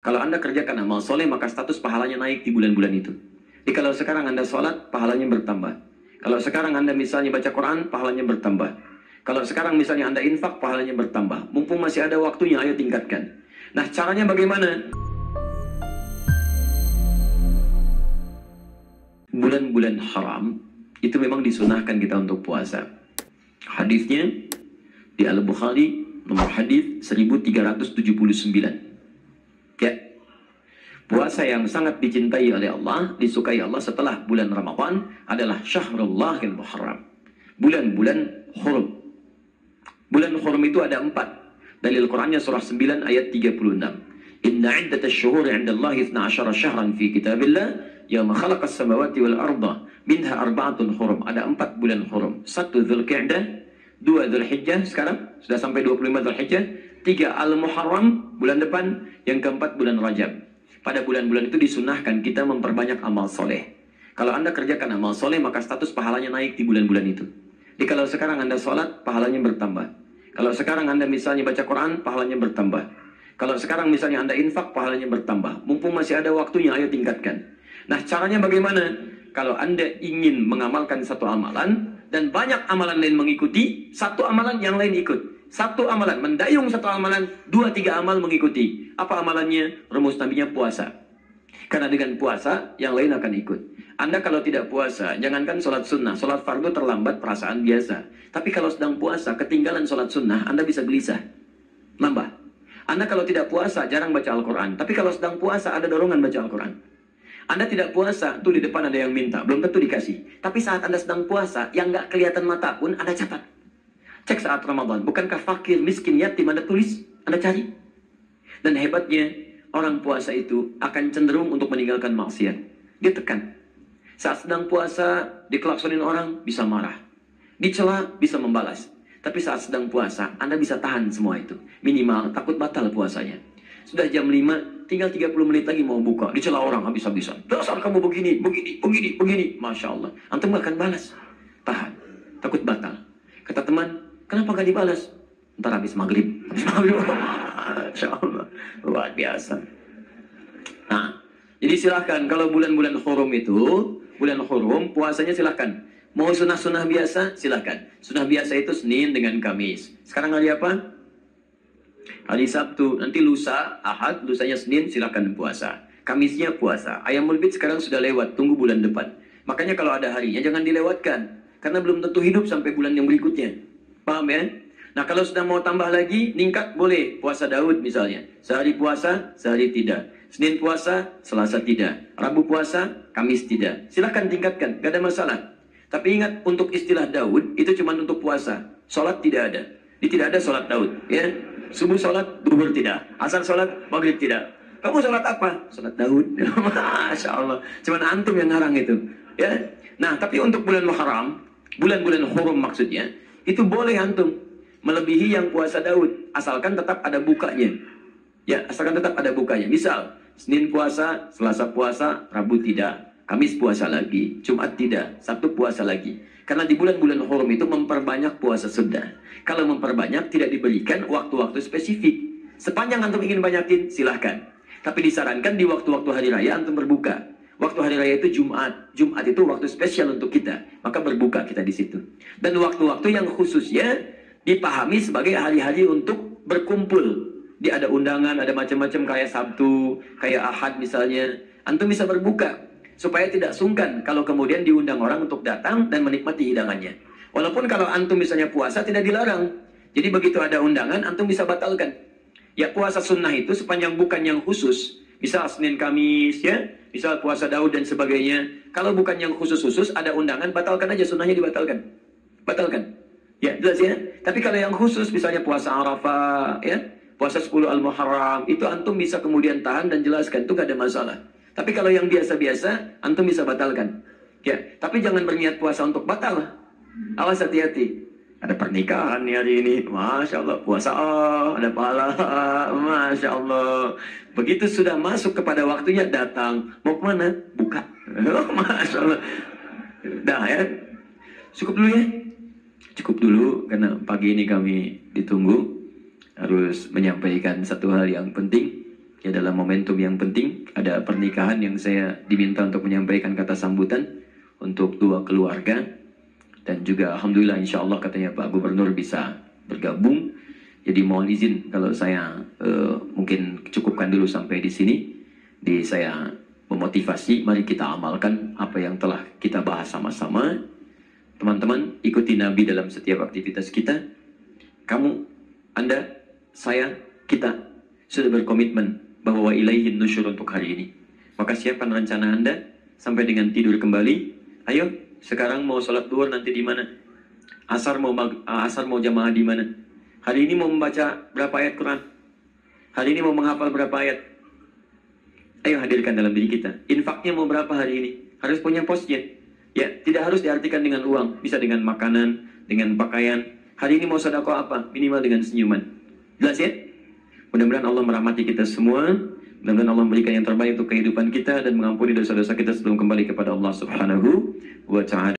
Kalau Anda kerjakan amal soleh, maka status pahalanya naik di bulan-bulan itu. Jadi kalau sekarang Anda sholat, pahalanya bertambah. Kalau sekarang Anda misalnya baca Quran, pahalanya bertambah. Kalau sekarang misalnya Anda infak, pahalanya bertambah. Mumpung masih ada waktunya, ayo tingkatkan. Nah, caranya bagaimana? Bulan-bulan haram, itu memang disunahkan kita untuk puasa. Hadisnya di Al-Bukhari, nomor hadis 1379. Ya, puasa yang sangat dicintai oleh Allah, disukai Allah setelah bulan Ramadan adalah Syahrullahil Muharram, bulan-bulan hurum. Bulan hurum itu ada 4. Dalil Qurannya surah 9 ayat 36. Inna iddatash syuhuri 'indallahi 12 syahran fi kitabillah yawma khalaqas samawati wal arda minha arba'atun hurum. Ada 4 bulan hurum. 1 Dzulqa'dah, 2 Dzulhijjah, sekarang sudah sampai 25 Dzulhijjah, 3 Al-Muharram bulan depan, yang keempat bulan Rajab. Pada bulan-bulan itu disunahkan kita memperbanyak amal soleh. Kalau Anda kerjakan amal soleh, maka status pahalanya naik di bulan-bulan itu. Jadi kalau sekarang Anda sholat, pahalanya bertambah. Kalau sekarang Anda misalnya baca Quran, pahalanya bertambah. Kalau sekarang misalnya Anda infak, pahalanya bertambah. Mumpung masih ada waktunya, ayo tingkatkan. Nah, caranya bagaimana? Kalau Anda ingin mengamalkan satu amalan, dan banyak amalan lain mengikuti, satu amalan yang lain ikut. Satu amalan, mendayung satu amalan, 2-3 amal mengikuti. Apa amalannya? Rumus nabinya puasa. Karena dengan puasa, yang lain akan ikut. Anda kalau tidak puasa, jangankan sholat sunnah, sholat fardu terlambat perasaan biasa. Tapi kalau sedang puasa, ketinggalan sholat sunnah, Anda bisa gelisah. Nambah. Anda kalau tidak puasa, jarang baca Al-Quran. Tapi kalau sedang puasa, ada dorongan baca Al-Quran. Anda tidak puasa, tuh di depan ada yang minta, belum tentu dikasih. Tapi saat Anda sedang puasa, yang nggak kelihatan mata pun, Anda catat. Cek saat Ramadan, bukankah fakir, miskin, yatim, Anda tulis, Anda cari. Dan hebatnya, orang puasa itu akan cenderung untuk meninggalkan maksiat. Dia tekan. Saat sedang puasa, dikelaksonin orang, bisa marah. Dicela, bisa membalas. Tapi saat sedang puasa, Anda bisa tahan semua itu. Minimal, takut batal puasanya. Sudah jam 5, tinggal 30 menit lagi mau buka. Dicela orang habis-habisan. Dasar kamu begini, begini, begini, begini. Masya Allah. Antum gak akan balas. Tahan. Takut batal. Kata teman, kenapa gak dibalas? Ntar habis maghrib. Habis maghrib. Masya Allah. Luar biasa. Nah, jadi silahkan kalau bulan-bulan hurum itu, bulan hurum, puasanya silahkan. Mau sunnah-sunnah biasa, silahkan. Sunnah biasa itu Senin dengan Kamis. Sekarang hari apa? Hari Sabtu. Nanti lusa, Ahad, lusanya Senin, silahkan puasa. Kamisnya puasa. Ayamul Bid sekarang sudah lewat, tunggu bulan depan. Makanya kalau ada harinya jangan dilewatkan. Karena belum tentu hidup sampai bulan yang berikutnya. Paham ya? Nah kalau sudah mau tambah lagi, ningkat boleh. Puasa Daud misalnya. Sehari puasa, sehari tidak. Senin puasa, Selasa tidak. Rabu puasa, Kamis tidak. Silahkan tingkatkan, gak ada masalah. Tapi ingat, untuk istilah Daud, itu cuma untuk puasa. Sholat tidak ada. Tidak ada sholat Daud. Ya. Subuh sholat, duhur tidak. Asar sholat, maghrib tidak. Kamu sholat apa? Sholat Daud. Masya Allah. Cuma antum yang ngarang itu. Ya. Nah, tapi untuk bulan Muharram, bulan-bulan hurum maksudnya, itu boleh antum melebihi yang puasa Daud. Asalkan tetap ada bukanya. Ya, asalkan tetap ada bukanya. Misal, Senin puasa, Selasa puasa, Rabu tidak. Kamis puasa lagi, Jumat tidak, Sabtu puasa lagi. Karena di bulan-bulan hurum itu memperbanyak puasa sunnah. Kalau memperbanyak tidak diberikan waktu-waktu spesifik. Sepanjang antum ingin banyakin, silahkan. Tapi disarankan di waktu-waktu hari raya antum berbuka. Waktu hari raya itu Jumat. Jumat itu waktu spesial untuk kita. Maka berbuka kita di situ. Dan waktu-waktu yang khususnya dipahami sebagai hari-hari untuk berkumpul. Dia ada undangan, ada macam-macam kayak Sabtu, kayak Ahad misalnya. Antum bisa berbuka. Supaya tidak sungkan kalau kemudian diundang orang untuk datang dan menikmati hidangannya. Walaupun kalau antum misalnya puasa tidak dilarang. Jadi begitu ada undangan, antum bisa batalkan. Ya puasa sunnah itu sepanjang bukan yang khusus. Misal Senin Kamis ya, misal puasa Daud dan sebagainya. Kalau bukan yang khusus-khusus, ada undangan, batalkan aja, sunnahnya dibatalkan. Batalkan. Ya jelas ya. Tapi kalau yang khusus, misalnya puasa Arafah, ya, puasa 10 Al-Muharram, itu antum bisa kemudian tahan dan jelaskan, itu gak ada masalah. Tapi kalau yang biasa-biasa, antum bisa batalkan. Ya, tapi jangan berniat puasa untuk batal. Awas hati-hati. Ada pernikahan nih hari ini. Masya Allah, puasa ada pahala. Masya Allah. Begitu sudah masuk kepada waktunya datang. Mau kemana? Buka. Masya Allah. Dah ya. Cukup dulu ya. Cukup dulu, karena pagi ini kami ditunggu. Harus menyampaikan satu hal yang penting. Ya, dalam momentum yang penting, ada pernikahan yang saya diminta untuk menyampaikan kata sambutan untuk dua keluarga. Dan juga Alhamdulillah insya Allah katanya Pak Gubernur bisa bergabung. Jadi mohon izin kalau saya mungkin cukupkan dulu sampai di sini. Saya memotivasi, mari kita amalkan apa yang telah kita bahas sama-sama. Teman-teman, ikuti Nabi dalam setiap aktivitas kita. Kamu, Anda, saya, kita sudah berkomitmen bahwa wa ilaihin nusyur untuk hari ini. Maka siapkan rencana Anda sampai dengan tidur kembali. Ayo, sekarang mau sholat duhur nanti di mana? Asar mau jamaah di mana? Hari ini mau membaca berapa ayat Quran? Hari ini mau menghafal berapa ayat? Ayo hadirkan dalam diri kita. Infaknya mau berapa hari ini? Harus punya posnya. Ya, tidak harus diartikan dengan uang. Bisa dengan makanan, dengan pakaian. Hari ini mau sedekah apa? Minimal dengan senyuman. Jelas ya? Mudah-mudahan Allah merahmati kita semua. Mudah-mudahan Allah memberikan yang terbaik untuk kehidupan kita dan mengampuni dosa-dosa kita sebelum kembali kepada Allah Subhanahu wa Ta'ala.